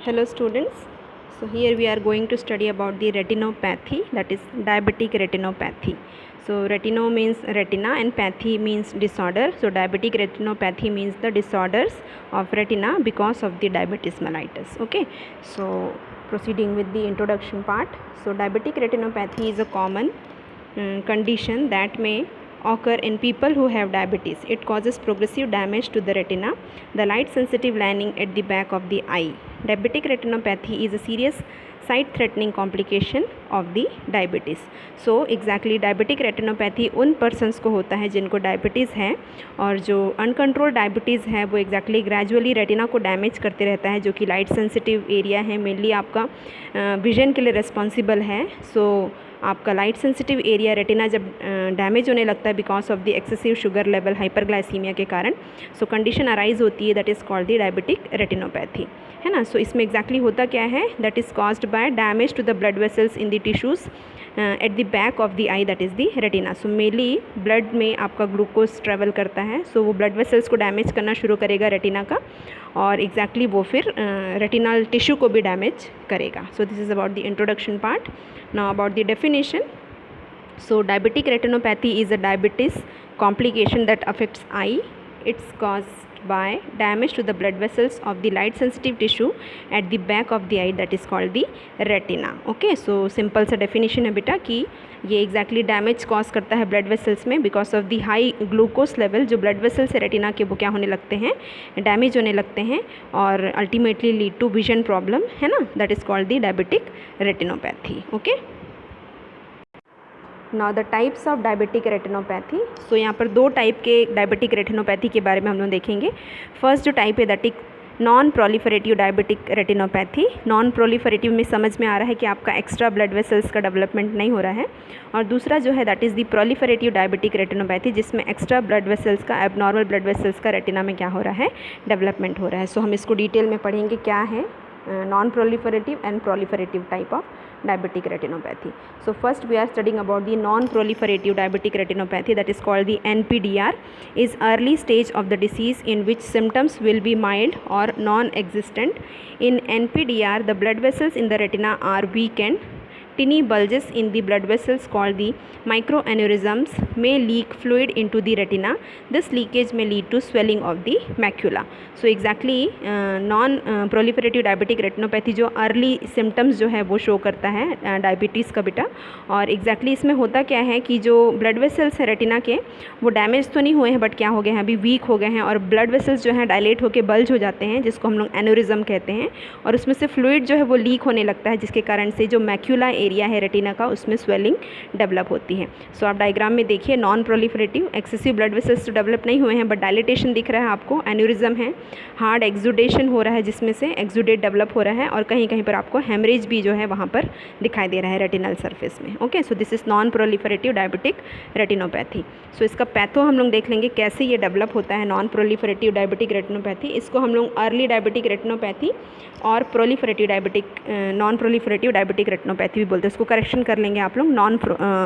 Hello students, so here we are going to study about the retinopathy, that is diabetic retinopathy. So retino means retina and pathy means disorder. So diabetic retinopathy means the disorders of retina because of the diabetes mellitus. Okay, so proceeding with the introduction part. So diabetic retinopathy is a common condition that may occur in people who have diabetes. It causes progressive damage to the retina, the light sensitive lining at the back of the eye. Diabetic retinopathy is a serious sight threatening complication of the diabetes. So exactly diabetic retinopathy उन persons को होता है जिनको diabetes है, और जो uncontrol diabetes है वो exactly ग्रेजुअली रेटिना को डैमेज करते रहता है, जो कि लाइट सेंसिटिव एरिया है, मेनली आपका विजन के लिए रिस्पॉन्सिबल है. सो आपका लाइट सेंसिटिव एरिया रेटिना जब डैमेज होने लगता है because of the excessive sugar level hyperglycaemia के कारण, सो कंडीशन अराइज होती है that is called the diabetic retinopathy, है ना. सो इसमें एग्जैक्टली होता क्या है, that is caused by damage to the blood vessels in the tissues at the back of the I, that is the retina. So mainly blood में आपका glucose travel करता है, सो वो ब्लड वेसल्स को डैमेज करना शुरू करेगा रेटिना का, और एग्जैक्टली वो फिर रेटिनल टिश्यू को भी डैमेज करेगा. सो this is about the introduction part. Now about the definition. So diabetic retinopathy is a diabetes complication that affects eye. It's caused by damage to the blood vessels of the light sensitive tissue at the back of the eye, that is called the retina. Okay, so simple सा definition है बेटा कि ये exactly damage cause करता है blood vessels में because of the high glucose level. जो blood vessels है रेटिना के वो क्या होने लगते हैं, डैमेज होने लगते हैं, और ultimately lead to vision problem, है ना. that is called the diabetic retinopathy. Okay, now the types of diabetic retinopathy. So यहाँ पर दो टाइप के डायबिटिक रेटिनोपैथी के बारे में हम लोग देखेंगे. फर्स्ट जो टाइप है that non proliferative diabetic retinopathy. Non proliferative में समझ में आ रहा है कि आपका एक्स्ट्रा ब्लड वेसल्स का डेवलपमेंट नहीं हो रहा है, और दूसरा जो है that is the proliferative diabetic retinopathy, जिसमें एक्स्ट्रा ब्लड वेसल्स का, एबनॉर्मल ब्लड वेसल्स का रेटिना में क्या हो रहा है, डेवलपमेंट हो रहा है. सो हम इसको डिटेल में पढ़ेंगे क्या है non proliferative and proliferative type of diabetic retinopathy. So first we are studying about the non-proliferative diabetic retinopathy, that is called the NPDR. Is early stage of the disease in which symptoms will be mild or non-existent. In NPDR the blood vessels in the retina are weakened. Tiny bulges in the blood vessels called the microaneurysms may leak fluid into the retina. This leakage may lead to swelling of the macula. So exactly non-proliferative diabetic retinopathy जो early symptoms जो है वो show करता है diabetes का बेटा. और exactly इसमें होता क्या है कि जो ब्लड वेसल्स है रेटिना के वो डैमेज तो नहीं हुए हैं, बट क्या हो गए हैं, अभी वीक हो गए हैं, और ब्लड वेसल्स जो हैं डायलेट होकर बल्ज हो जाते हैं, जिसको हम लोग एनोरिज्म कहते हैं, और उसमें से फ्लूइड जो है वो लीक होने लगता है, जिसके कारण से जो मैक्यूला एरिया है रेटिना का उसमें स्वेलिंग डेवलप होती है. सो आप डायग्राम में देखिए, non proliferative excessive blood vessels तो डेवलप नहीं हुए हैं, बट डायलिटेशन दिख रहा है आपको, एन्यूरिज्म है, हार्ड एक्सुडेशन हो रहा है जिसमें से एक्सुडेट डेवलप हो रहा है, और कहीं कहीं पर आपको हेमरेज भी जो है वहाँ पर दिखाई दे रहा है रेटिनल सरफेस में. Okay, so this is non proliferative diabetic retinopathy. So इसका पैथो हम लोग देख लेंगे कैसे ये डेवलप होता है नॉन प्रोलिफरेटिव डायबिटिक रेटिनोपैथी. इसको हम लोग अर्ली डायबिटिक रेटिनोपैथी और proliferative diabetic non proliferative diabetic retinopathy भी बोलते हैं. उसको करेक्शन कर लेंगे आप लोग,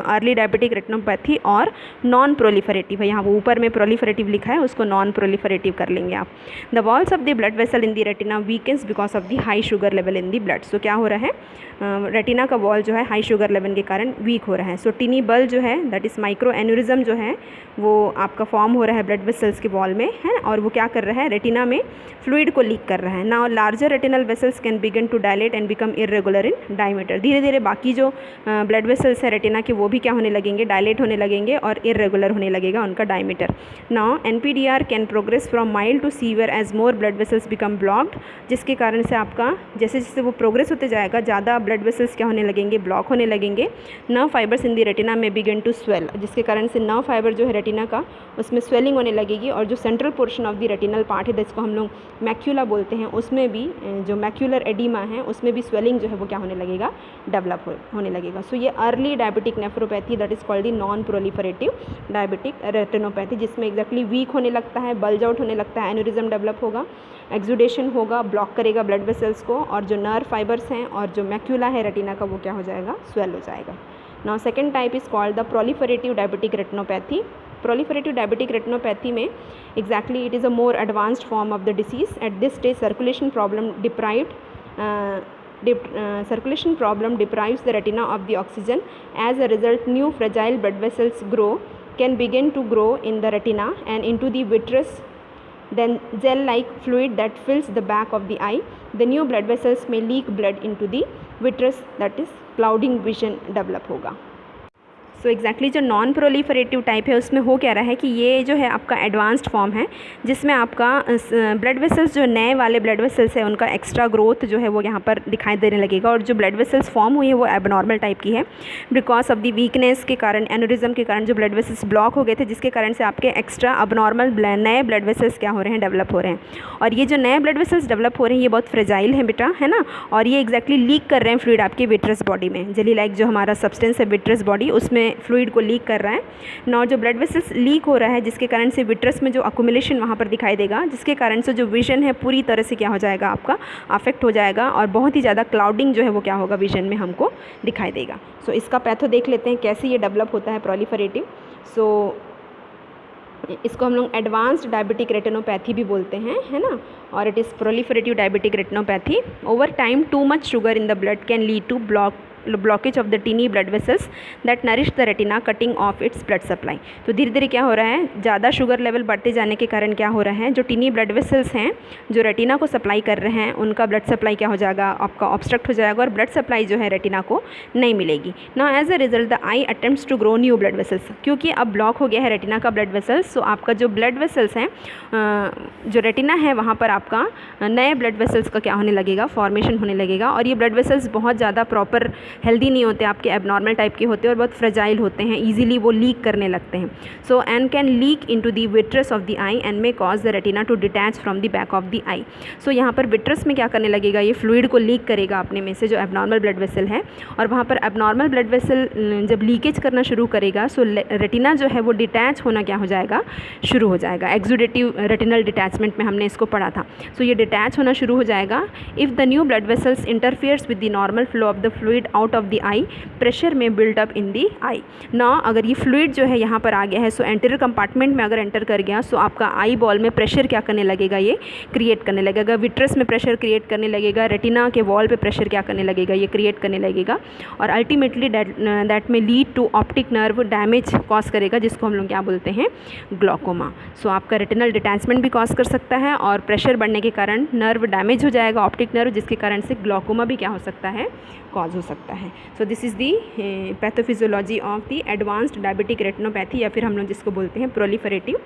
अर्ली डायबिटिक रेटिनोपैथी और नॉन प्रोलिफरेटिव है. यहाँ वो ऊपर में प्रोलिफरेटिव लिखा है, उसको नॉन प्रोलिफरेटिव कर लेंगे आप. The walls of the blood vessel in the retina weakens because of the high sugar level in the blood. So क्या हो रहा है, रेटिना का वॉल जो है हाई शुगर लेवल के कारण वीक हो रहा है. सो टिनी बल जो है दैट इज़ माइक्रो एन्यूरिज्म जो है वो आपका फॉर्म हो रहा है ब्लड वेसल्स के वॉल में, है, और वो क्या कर रहा है, रेटिना में फ्लूइड को लीक कर रहा है. Now larger retinal vessels can begin to dilate and become irregular in diameter. धीरे धीरे बाकी जो ब्लड वेसल्स है रेटिना के वो भी क्या होने लगेंगे, डायलेट होने लगेंगे, और इरेगुलर होने लगेगा उनका diameter. Now NPDR can progress from mild to severe as more blood vessels become blocked, जिसके कारण से आपका जैसे जैसे वो प्रोग्रेस होते जाएगा ज़्यादा ब्लड वेसल्स क्या होने लगेंगे, ब्लॉक होने लगेंगे. Nerve fibres in the retina में बिगिन टू स्वेल, जिसके कारण से नर्व फाइबर जो है रेटिना का उसमें स्वेलिंग होने लगेगी, और जो central portion of the retinal part है जिसको हम लोग मैक्यूला बोलते हैं, उसमें भी जो मैक्यूलर एडिमा है उसमें भी स्वेलिंग जो है वो क्या होने लगेगा, डेवलप होने लगेगा. सो ये early diabetic nephropathy that is called the non proliferative diabetic retinopathy, जिसमें एक्जैक्टली वीक होने लगता है, बल्ज आउट होने लगता है, एन्यूरिज्म डेवलप होगा, एक्सुडेशन होगा, ब्लॉक करेगा ब्लड वेसल्स को, और जो नर्व फाइबर्स हैं और जो मैक्यूला है रेटिना का वो क्या हो जाएगा, स्वेल हो जाएगा. Now second type is called the proliferative diabetic retinopathy. Proliferative diabetic retinopathy में exactly it is a more advanced form of the disease. At this stage circulation problem deprived circulation problem deprives the retina of the oxygen. As a result, new fragile blood vessels can begin to grow in the retina and into the vitreous, then gel-like fluid that fills the back of the eye. The new blood vessels may leak blood into the vitreous, that is clouding vision develop होगा. So exactly जो non proliferative type है उसमें हो क्या रहा है कि ये जो है आपका एडवांस्ड फॉर्म है, जिसमें आपका ब्लड वेसल्स जो नए वाले ब्लड वेसल्स है उनका एक्स्ट्रा ग्रोथ जो है वो यहाँ पर दिखाई देने लगेगा, और जो ब्लड वेसल्स फॉर्म हुई है वो एबनॉर्मल टाइप की है बिकॉज ऑफ द वीकनेस के कारण, एनोरिज्म के कारण जो ब्लड वेसल्स ब्लॉक हो गए थे, जिसके कारण से आपके एक्स्ट्रा अबनॉर्मल नए ब्लड वेसल्स क्या हो रहे हैं, डेवलप हो रहे हैं. और ये जो नए ब्लड वेसल्स डेवलप हो रहे हैं ये बहुत फ्रेजाइल हैं बेटा, है ना, और ये एग्जैक्टली लीक कर रहे हैं फ्लूइड आपके विट्रस बॉडी में. जेली लाइक जो हमारा सब्सटेंस है विट्रस बॉडी, उसमें फ्लूइड को लीक कर रहा है ना. जो ब्लड वेसल्स लीक हो रहा है जिसके कारण से विट्रस में जो अक्यूमुलेशन वहाँ पर दिखाई देगा, जिसके कारण से जो विजन है पूरी तरह से क्या हो जाएगा, आपका अफेक्ट हो जाएगा, और बहुत ही ज़्यादा क्लाउडिंग जो है वो क्या होगा, विजन में हमको दिखाई देगा. सो इसका पैथो देख लेते हैं कैसे ये डेवलप होता है प्रोलिफरेटिव. सो इसको हम लोग एडवांस्ड डायबिटिक रेटिनोपैथी भी बोलते हैं, है ना, और it is proliferative diabetic retinopathy. Over time too much sugar in the blood can lead to blockage of the tiny blood vessels that nourish the retina, cutting off its blood supply. तो धीरे धीरे क्या हो रहा है, ज़्यादा sugar level बढ़ते जाने के कारण क्या हो रहा है, जो टीनी ब्लड वेसल्स हैं जो रेटिना को सप्लाई कर रहे हैं उनका ब्लड सप्लाई क्या हो जाएगा, आपका ऑब्स्ट्रक्ट हो जाएगा, और ब्लड सप्लाई जो है रेटिना को नहीं मिलेगी. Now as a result the eye attempts to grow new blood vessels, क्योंकि अब ब्लॉक हो गया है रेटिना का ब्लड वेसल्स. सो आपका जो ब्लड वेसल्स हैं, जो रेटिना है वहाँ पर आपका नए ब्लड वेसल्स का क्या होने लगेगा, फॉर्मेशन होने लगेगा. और ये ब्लड वेसल्स बहुत ज़्यादा प्रॉपर हेल्दी नहीं होते, आपके एबनॉर्मल टाइप के होते हैं और बहुत फ्रेजाइल होते हैं, इजीली वो लीक करने लगते हैं. So and can leak into the vitreous of the eye and may cause the retina to detach from the back of the eye. So यहाँ पर विट्रस में क्या करने लगेगा, ये फ्लूइड को लीक करेगा अपने में से, जो एबनॉर्मल ब्लड वेसल है, और वहाँ पर एबनॉर्मल ब्लड वेसल जब लीकेज करना शुरू करेगा सो रेटिना जो है वो डिटैच होना क्या हो जाएगा, शुरू हो जाएगा. एक्सुडेटिव रेटिनल डिटैचमेंट में हमने इसको पढ़ा था. सो ये डिटैच होना शुरू हो जाएगा if the new blood vessels interferes with the normal flow of the fluid out of the I, pressure में बिल्ट अप इन दी आई. ना अगर ये फ्लूइड जो है यहाँ पर आ गया है, सो एंटीरियर कंपार्टमेंट में अगर एंटर कर गया, सो आपका आई बॉल में प्रेशर क्या करने लगेगा, ये क्रिएट करने लगेगा. विट्रस में प्रेशर क्रिएट करने लगेगा, रेटिना के वॉल पे प्रेशर क्या करने लगेगा, ये क्रिएट करने लगेगा, और अल्टीमेटली दैट में lead to optic nerve damage cause करेगा, जिसको हम लोग क्या बोलते हैं, ग्लॉकोमा. सो आपका रेटिनल डिटैचमेंट भी कॉज कर सकता है, और प्रेशर बढ़ने के कारण नर्व डैमेज हो जाएगा, ऑप्टिक नर्व, जिसके कारण से ग्लॉकोमा भी क्या हो सकता है, कॉज हो सकता है. So this is the pathophysiology of the advanced diabetic retinopathy, या फिर हम लोग जिसको बोलते हैं प्रोलिफरेटिव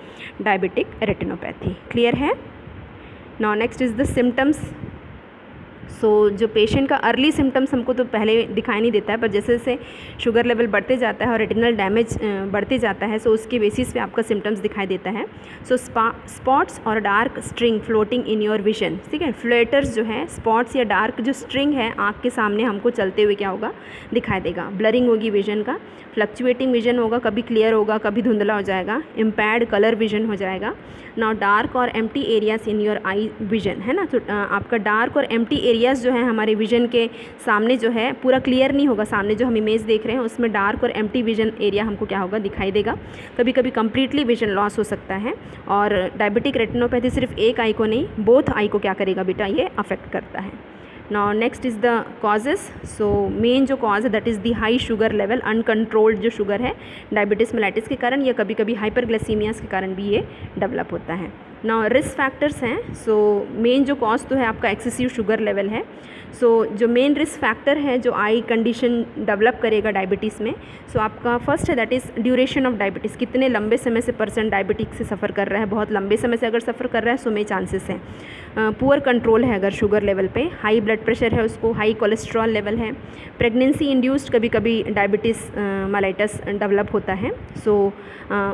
डायबिटिक रेटिनोपैथी. क्लियर है. Now next is the symptoms. So जो पेशेंट का अर्ली सिम्टम्स हमको तो पहले दिखाई नहीं देता है, पर जैसे जैसे शुगर लेवल बढ़ते जाता है और रेटिनल डैमेज बढ़ते जाता है, सो उसके बेसिस पे आपका सिम्टम्स दिखाई देता है. सो स्पॉट्स और dark string floating in your vision, ठीक है, फ्लेटर्स जो है, स्पॉट्स या डार्क जो स्ट्रिंग है आँख के सामने हमको चलते हुए क्या होगा, दिखाई देगा. ब्लरिंग होगी विजन का, फ्लक्चुएटिंग विजन होगा, कभी क्लियर होगा, कभी धुंधला हो जाएगा, इम्पेयर्ड कलर विजन हो जाएगा. नाउ डार्क और empty areas in your eye vision, है ना, तो आपका डार्क और एम्प्टी एरियाज जो है हमारे विजन के सामने जो है पूरा क्लियर नहीं होगा. सामने जो हम इमेज देख रहे हैं उसमें डार्क और एम्प्टी विजन एरिया हमको क्या होगा, दिखाई देगा. कभी कभी कंप्लीटली विजन लॉस हो सकता है. और डायबिटिक रेटिनोपैथी सिर्फ एक आई को नहीं, बोथ आई को क्या करेगा बेटा, ये अफेक्ट करता है. Now next is the causes. So main जो कॉज है that is the high sugar level, uncontrolled जो शुगर है डायबिटीज़ मेलाइटिस के कारण, या कभी कभी हाइपरग्लाइसीमियास के कारण भी ये डेवलप होता है. नाउ रिस्क फैक्टर्स हैं. सो मेन जो कॉज तो है आपका एक्सेसिव शुगर लेवल है. सो जो मेन रिस्क फैक्टर है जो आई कंडीशन डेवलप करेगा डायबिटीज़ में, सो आपका फर्स्ट है that is duration of diabetes, कितने लंबे समय से पर्सन डायबिटिक से सफ़र कर रहा है. बहुत लंबे समय से अगर सफ़र कर रहा है सो में चांसेस हैं. पुअर कंट्रोल है अगर शुगर लेवल पे, हाई ब्लड प्रेशर है उसको, हाई कोलेस्ट्रॉल लेवल है, प्रेगनेंसी इंड्यूस्ड कभी कभी डायबिटीज़ मेलाइटस डेवलप होता है. सो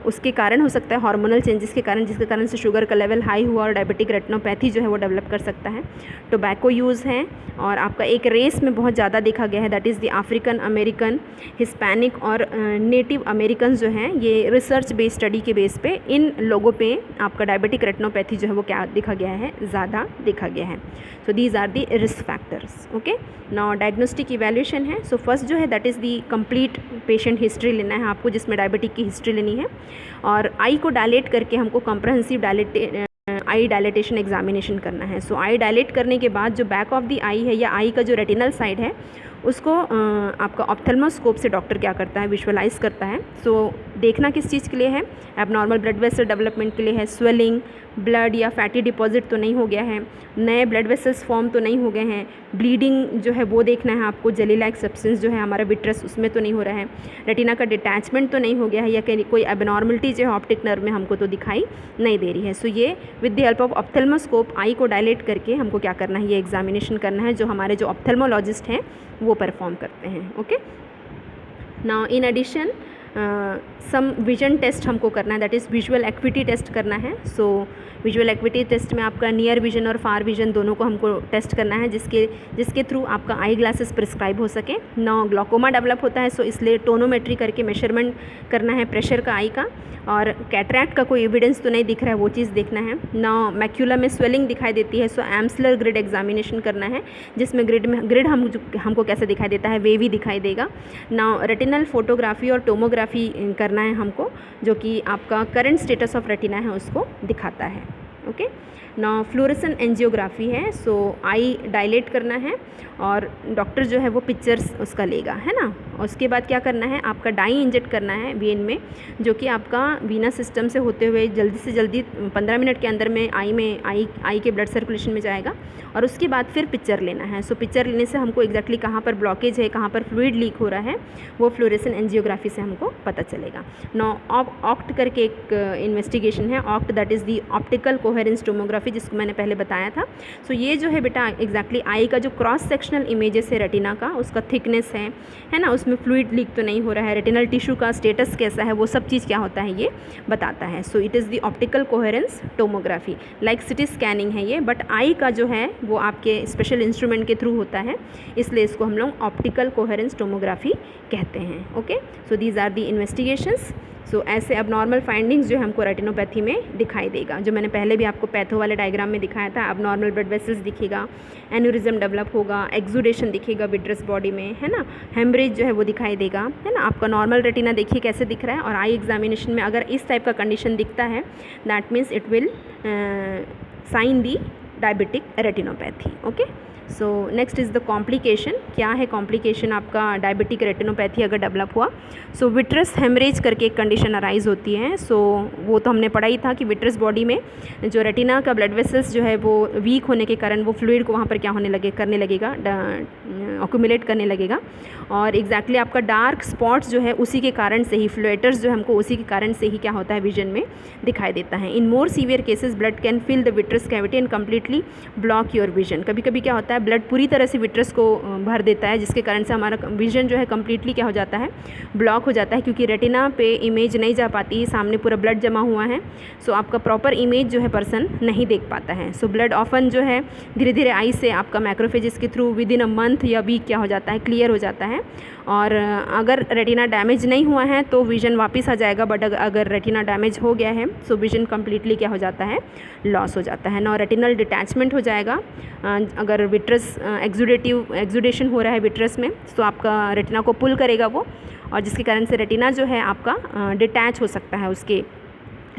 उसके कारण हो सकता है हार्मोनल चेंजेस के कारण, जिसके कारण से शुगर का लेवल हाई हुआ और डायबिटिक रेटिनोपैथी जो है वो डेवलप कर सकता है. टोबैको यूज़ है, और आपका एक रेस में बहुत ज़्यादा देखा गया है that is the African American, Hispanic और नेटिव अमेरिकन जो हैं, ये रिसर्च बेस्ड स्टडी के बेस पे इन लोगों पे आपका डायबिटिक रेटिनोपैथी जो है वो क्या देखा गया है, ज़्यादा देखा गया है. So these are the risk factors. Okay, now diagnostic evaluation है. सो फर्स्ट जो है that is the complete patient history लेना है आपको, जिसमें डायबिटिक की हिस्ट्री लेनी है, और आई को डायलेट करके हमको कॉम्प्रहेंसिव आई डायलेटेशन एग्जामिनेशन करना है। सो आई डायलेट करने के बाद जो बैक ऑफ द आई है या आई का जो रेटिनल साइड है उसको आपका ऑप्थेल्मोस्कोप से डॉक्टर क्या करता है, विजुअलाइज करता है। सो देखना किस चीज़ के लिए है, एबनॉर्मल ब्लड वेसल डेवलपमेंट के लिए है, स्वेलिंग, ब्लड या फैटी डिपॉजिट तो नहीं हो गया है, नए ब्लड वेसल्स फॉर्म तो नहीं हो गए हैं, ब्लीडिंग जो है वो देखना है आपको, जेली लाइक सब्सटेंस जो है हमारा विट्रस उसमें तो नहीं हो रहा है, रेटिना का डिटैचमेंट तो नहीं हो गया है, या कोई एबनॉर्मलिटी जो है ऑप्टिक नर्व में हमको तो दिखाई नहीं दे रही है। सो ये with the help of ophthalmoscope eye को डायलेट करके हमको क्या करना है, ये एग्जामिनेशन करना है जो हमारे जो ऑप्थेल्मोलॉजिस्ट हैं वो परफॉर्म करते हैं। Okay, now in addition some vision test हमको करना है, that is visual acuity test करना है। सो विजुअल एक्विटी टेस्ट में आपका नियर विजन और फार विजन दोनों को हमको टेस्ट करना है, जिसके थ्रू आपका आई ग्लासेस प्रिस्क्राइब हो सके। ना ग्लॉकोमा डेवलप होता है, सो इसलिए टोनोमेट्री करके मेजरमेंट करना है प्रेशर का आई का, और कैटरैक्ट का कोई एविडेंस तो नहीं दिख रहा है वो चीज़ देखना है। ना मैक्यूला में स्वेलिंग दिखाई देती है, सो एम्सलर ग्रिड एग्जामिनेशन करना है, जिसमें ग्रिड हमको कैसे दिखाई देता है, वेवी दिखाई देगा। ना रेटिनल फोटोग्राफी और टोमोग्राफी करना है हमको, जो कि आपका करंट स्टेटस ऑफ रेटिना है उसको दिखाता है। ओके, ना फ्लोरेसेंट एंजियोग्राफी है, सो आई डायलेट करना है और डॉक्टर जो है वो पिक्चर्स उसका लेगा, है ना। और उसके बाद क्या करना है, आपका डाई इंजेक्ट करना है वेन में, जो कि आपका वीना सिस्टम से होते हुए जल्दी से जल्दी 15 मिनट के अंदर में आई के ब्लड सर्कुलेशन में जाएगा, और उसके बाद फिर पिक्चर लेना है। सो पिक्चर लेने से हमको एग्जैक्टली कहाँ पर ब्लॉकेज है, कहाँ पर फ्लूइड लीक हो रहा है, वो फ्लोरेसेंट एंजियोग्राफी से हमको पता चलेगा। नो ऑक्ट करके एक इन्वेस्टिगेशन है, oct that is the optical coherence tomography, जिसको मैंने पहले बताया था। सो ये जो है बेटा एग्जैक्टली आई का जो क्रॉस सेक्शनल इमेजेस है रेटिना का, उसका थिकनेस है ना, उसमें फ्लूइड लीक तो नहीं हो रहा है, रेटिनल टिश्यू का स्टेटस कैसा है, वो सब चीज़ क्या होता है ये बताता है। So it is the optical coherence tomography, like city scanning है ये, बट आई का जो है वो आपके स्पेशल इंस्ट्रूमेंट के थ्रू होता है, इसलिए इसको हम लोग ऑप्टिकल कोहेरेंस टोमोग्राफी कहते हैं। Okay, so these are the investigations. So ऐसे अब नॉर्मल फाइंडिंग्स जो हमको रेटिनोपैथी में दिखाई देगा, जो मैंने पहले भी आपको पैथो वाले डायग्राम में दिखाया था। अब नॉर्मल ब्लड वेसल्स दिखेगा, एन्यूरिज्म डेवलप होगा, एक्सुडेशन दिखेगा विट्रस बॉडी में, है ना, हेमरेज जो है वो दिखाई देगा, है ना। आपका नॉर्मल रेटिना देखिए कैसे दिख रहा है, और आई एग्जामिनेशन में अगर इस टाइप का कंडीशन दिखता है, that means it will sign the diabetic retinopathy. Okay, so next is the complication. क्या है कॉम्प्लिकेशन आपका डायबिटिक रेटिनोपैथी अगर डेवलप हुआ? सो विट्रस हेमरेज करके एक कंडीशन अराइज होती है। सो वो तो हमने पढ़ा ही था कि विट्रस बॉडी में जो रेटिना का ब्लड वेसल्स जो है वो वीक होने के कारण वो फ्लूइड को वहाँ पर क्या करने लगेगा, अक्यूमुलेट करने लगेगा, और एग्जैक्टली आपका डार्क स्पॉट्स जो है उसी के कारण से ही, फ्लुएटर्स जो हमको उसी के कारण से ही क्या होता है विजन में दिखाई देता है। In more severe cases blood can fill the vitreous cavity and completely block your vision. कभी कभी क्या होता है, ब्लड पूरी तरह से विट्रस को भर देता है, जिसके कारण से हमारा विजन जो है कम्प्लीटली क्या हो जाता है, ब्लॉक हो जाता है, क्योंकि रेटिना पे इमेज नहीं जा पाती, सामने पूरा ब्लड जमा हुआ है। सो आपका प्रॉपर इमेज जो है पर्सन नहीं देख पाता है। सो ब्लड ऑफन जो है धीरे धीरे आई से आपका मैक्रोफेजेस के through with in a month या वीक क्या हो जाता है, क्लियर हो जाता है। और अगर रेटिना डैमेज नहीं हुआ है तो विजन वापस आ जाएगा, बट अगर रेटिना डैमेज हो गया है सो विजन कम्प्लीटली क्या हो जाता है, लॉस हो जाता है ना। रेटिनल डिटैचमेंट हो जाएगा अगर विट्रस एक्सुडेशन हो रहा है विट्रस में, तो आपका रेटिना को पुल करेगा वो, और जिसके कारण से रेटिना जो है आपका डिटैच हो सकता है उसके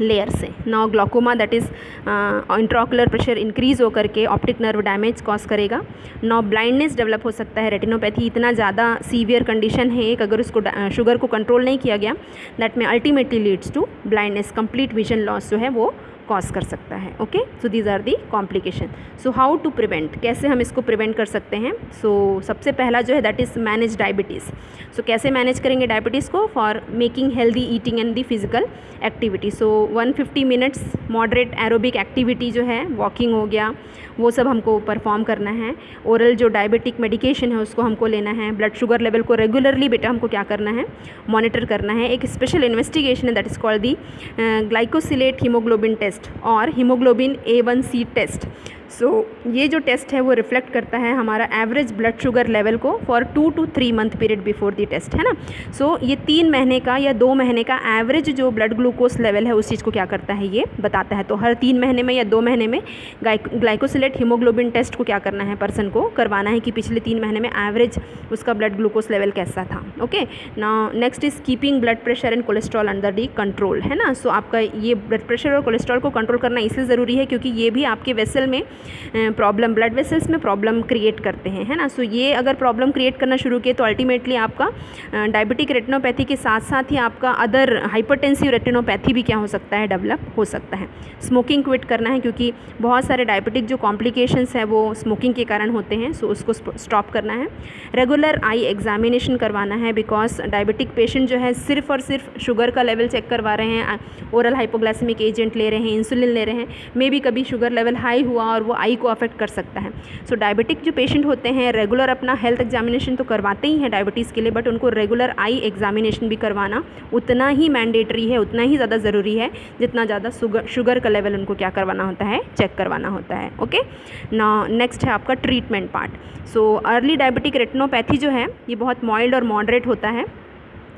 लेयर से। Now glaucoma that is intraocular pressure increase होकर के ऑप्टिक नर्व डैमेज कॉज करेगा। नाउ ब्लाइंडनेस डेवलप हो सकता है। रेटिनोपैथी इतना ज़्यादा सीवियर कंडीशन है एक, अगर उसको शुगर को कंट्रोल नहीं किया गया, दैट में ultimately leads to blindness, complete vision loss जो है वो कॉज कर सकता है। Okay, so these are the complication. So how to prevent, कैसे हम इसको प्रिवेंट कर सकते हैं? सो सबसे पहला जो है दैट इज़ मैनेज डायबिटीज़। सो कैसे मैनेज करेंगे डायबिटीज़ को? For making healthy eating and the physical activity. So 150 minutes moderate aerobic activity जो है, वॉकिंग हो गया, वो सब हमको परफॉर्म करना है। ओरल जो डायबिटिक मेडिकेशन है उसको हमको लेना है। ब्लड शुगर लेवल को रेगुलरली बेटा हमको क्या करना है, मॉनिटर करना है। एक स्पेशल इन्वेस्टिगेशन है that is called the glycosylate haemoglobin test और हीमोग्लोबिन A1C टेस्ट। सो ये जो टेस्ट है वो रिफ्लेक्ट करता है हमारा एवरेज ब्लड शुगर लेवल को for 2 to 3 month period before the test, है ना। सो ये 3 महीने का या 2 महीने का एवरेज जो ब्लड ग्लूकोज लेवल है उस चीज़ को क्या करता है, ये बताता है। तो हर 3 महीने में या 2 महीने में ग्लाइकोसिलेट हीमोग्लोबिन टेस्ट को क्या करना है, पर्सन को करवाना है कि पिछले 3 महीने में एवरेज उसका ब्लड ग्लूकोज लेवल कैसा था। Okay, now next is keeping blood pressure and cholesterol under the control, है ना। सो आपका ये ब्लड प्रेशर और कोलेस्ट्रॉल को कंट्रोल करना इसलिए ज़रूरी है क्योंकि ये भी आपके वेसल में प्रॉब्लम, ब्लड वेसल्स में प्रॉब्लम क्रिएट करते हैं, है ना। सो ये अगर प्रॉब्लम क्रिएट करना शुरू किए तो अल्टीमेटली आपका डायबिटिक रेटिनोपैथी के साथ साथ ही आपका अदर हाइपरटेंसिव रेटिनोपैथी भी क्या हो सकता है, डेवलप हो सकता है। स्मोकिंग क्विट करना है क्योंकि बहुत सारे डायबिटिक जो कॉम्प्लिकेशंस है वो स्मोकिंग के कारण होते हैं, सो उसको स्टॉप करना है। रेगुलर आई एग्जामिनेशन करवाना है बिकॉज डायबिटिक पेशेंट जो है सिर्फ और सिर्फ शुगर का लेवल चेक करवा रहे हैं, ओरल हाइपोग्लाइसेमिक एजेंट ले रहे हैं, इंसुलिन ले रहे हैं, मे बी कभी शुगर लेवल हाई हुआ और वो आई को अफेक्ट कर सकता है। सो डायबिटिक जो पेशेंट होते हैं रेगुलर अपना हेल्थ एग्जामिनेशन तो करवाते ही हैं डायबिटीज़ के लिए, बट उनको रेगुलर आई एग्जामिनेशन भी करवाना उतना ही मैंडेटरी है, उतना ही ज़्यादा ज़रूरी है जितना ज़्यादा शुगर का लेवल उनको क्या करवाना होता है, चेक करवाना होता है। ओके, नाउ नेक्स्ट है आपका treatment part. So early diabetic retinopathy जो है ये बहुत माइल्ड और मॉडरेट होता है,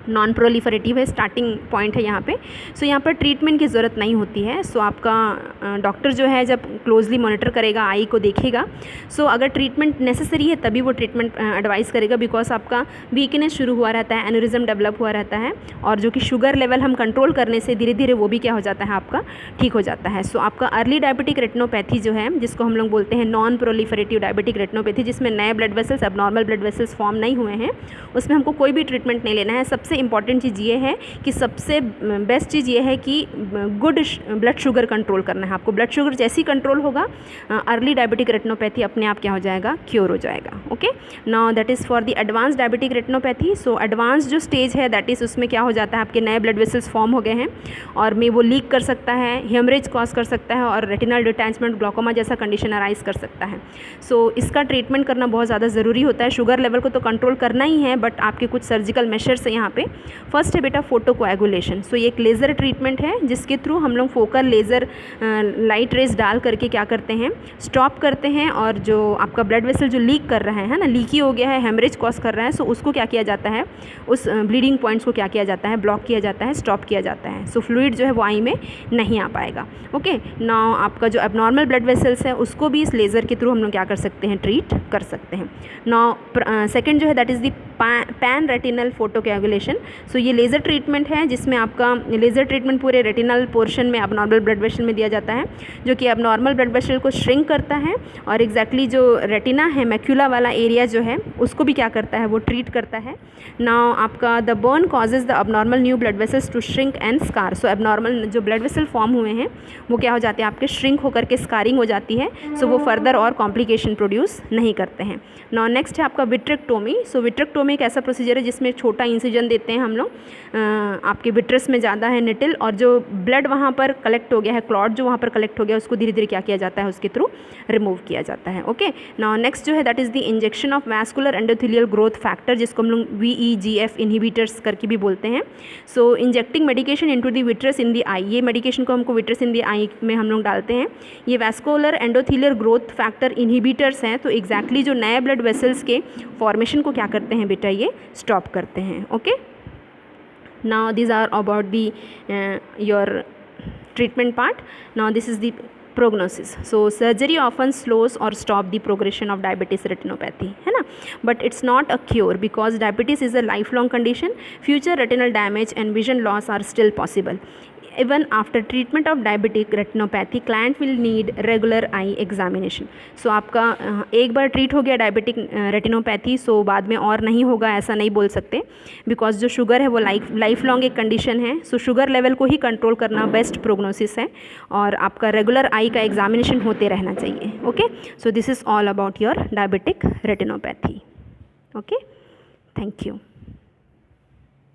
नॉन प्रोलिफरेटिव है, स्टार्टिंग पॉइंट है यहाँ पे। सो यहाँ पर ट्रीटमेंट की ज़रूरत नहीं होती है। सो आपका डॉक्टर जो है जब क्लोजली मॉनिटर करेगा, आई को देखेगा, सो अगर ट्रीटमेंट नेसेसरी है तभी वो ट्रीटमेंट एडवाइस करेगा बिकॉज आपका वीकनेस शुरू हुआ रहता है, एनोरिज्म डेवलप हुआ रहता है और जो कि शुगर लेवल हम कंट्रोल करने से धीरे धीरे वो भी क्या हो जाता है, आपका ठीक हो जाता है। सो आपका अर्ली डायबिटिक रेटिनोपैथी जो है जिसको हम लोग बोलते हैं नॉन प्रोलिफरेटिव डायबिटिक रेटिनोपैथी, जिसमें नए blood vessels, abnormal blood vessels form नहीं हुए हैं, उसमें हमको कोई भी ट्रीटमेंट नहीं लेना है। सबसे इंपॉर्टेंट चीज़ ये है कि सबसे बेस्ट चीज़ ये है कि गुड ब्लड शुगर कंट्रोल करना है आपको। ब्लड शुगर जैसी कंट्रोल होगा अर्ली डायबिटिक रेटिनोपैथी अपने आप क्या हो जाएगा, क्योर हो जाएगा। Okay, now that is for the advance diabetic retinopathy. So advance जो स्टेज है दैट इज़ उसमें क्या हो जाता है, आपके नए ब्लड वेसल्स फॉर्म हो गए हैं और में वो लीक कर सकता है, हेमरेज कॉज कर सकता है और रेटिनल डिटैचमेंट, ग्लूकोमा जैसा कंडीशन अराइज कर सकता है। सो इसका ट्रीटमेंट करना बहुत ज़्यादा ज़रूरी होता है। शुगर लेवल को तो कंट्रोल करना ही है बट आपके कुछ सर्जिकल मेशर्स है यहाँ पे। फर्स्ट है बेटा फोटो कोएगुलेशन। सो ये एक लेज़र ट्रीटमेंट है जिसके थ्रू हम लोग फोकल लेज़र लाइट रेज डाल करके क्या करते हैं, स्टॉप करते हैं और जो आपका ब्लड वेसल जो लीक कर रहा है ना, लीकी हो गया है, हेमरेज कॉज कर रहा है, सो उसको क्या किया जाता है, उस ब्लीडिंग पॉइंट्स को क्या किया जाता है, ब्लॉक किया जाता है, स्टॉप किया जाता है। सो फ्लूइड जो है वो आई में नहीं आ पाएगा। ओके, नाउ आपका जो एबनॉर्मल ब्लड वेसल्स है उसको भी इस लेज़र के थ्रू हम लोग क्या कर सकते हैं, ट्रीट कर सकते हैं। नाउ सेकेंड जो है that is the pan retinal photo coagulation. So ये लेज़र ट्रीटमेंट है जिसमें आपका लेज़र ट्रीटमेंट पूरे रेटिनल पोर्शन में एबनॉर्मल ब्लड वेसल में दिया जाता है जो कि एबनॉर्मल ब्लड वेसल को श्रिंक करता है और एग्जैक्टली जो रेटिना है, मैक्यूला वाला एरिया जो है उसको भी क्या करता है, वो ट्रीट करता है। नाउ आपका the burn causes the abnormal new blood vessels to shrink and scar. So abnormal जो ब्लड वेसल फॉर्म हुए हैं वो क्या हो जाते हैं, आपके श्रिंक होकर के स्कारिंग हो जाती है। सो वो फर्दर और कॉम्प्लिकेशन प्रोड्यूस नहीं करते हैं। नाउ नेक्स्ट है आपका विट्रेक्टोमी। सो विट्रेक्टोमी एक ऐसा प्रोसीजर है जिसमें छोटा इंसिजन देते हैं हम लोग, आपके विट्रस में ज़्यादा है निटिल और जो ब्लड वहाँ पर कलेक्ट हो गया है, क्लॉट जो वहाँ पर कलेक्ट हो गया उसको धीरे धीरे क्या किया जाता है, उसके थ्रू रिमूव किया जाता है। ओके, नाउ नेक्स्ट जो है that is the injection of vascular endothelial growth factor जिसको हम लोग VEGF इनहिबिटर्स करके भी बोलते हैं। So injecting medication into the vitreous in the eye, ये मेडिकेशन को हमको विट्रस इन द आई में हम लोग डालते हैं। ये vascular endothelial growth factor inhibitors हैं, तो एग्जैक्टली जो नए ब्लड वेसल्स के फॉर्मेशन को क्या करते हैं बेटा, ये स्टॉप करते हैं। Okay, now these are about the your treatment part. Now this is the prognosis. So surgery often slows or stop the progression of diabetes retinopathy, है ना, but it's not a cure because diabetes is a lifelong condition. Future retinal damage and vision loss are still possible. Even after treatment of diabetic retinopathy, client will need regular eye examination. So आपका एक बार treat हो गया diabetic retinopathy, सो बाद में और नहीं होगा ऐसा नहीं बोल सकते बिकॉज जो शुगर है वो लाइफ लॉन्ग एक कंडीशन है। सो शुगर लेवल को ही कंट्रोल करना बेस्ट प्रोग्नोसिस है और आपका रेगुलर आई का एग्जामिनेशन होते रहना चाहिए। Okay, so this is all about your diabetic retinopathy. Okay, thank you.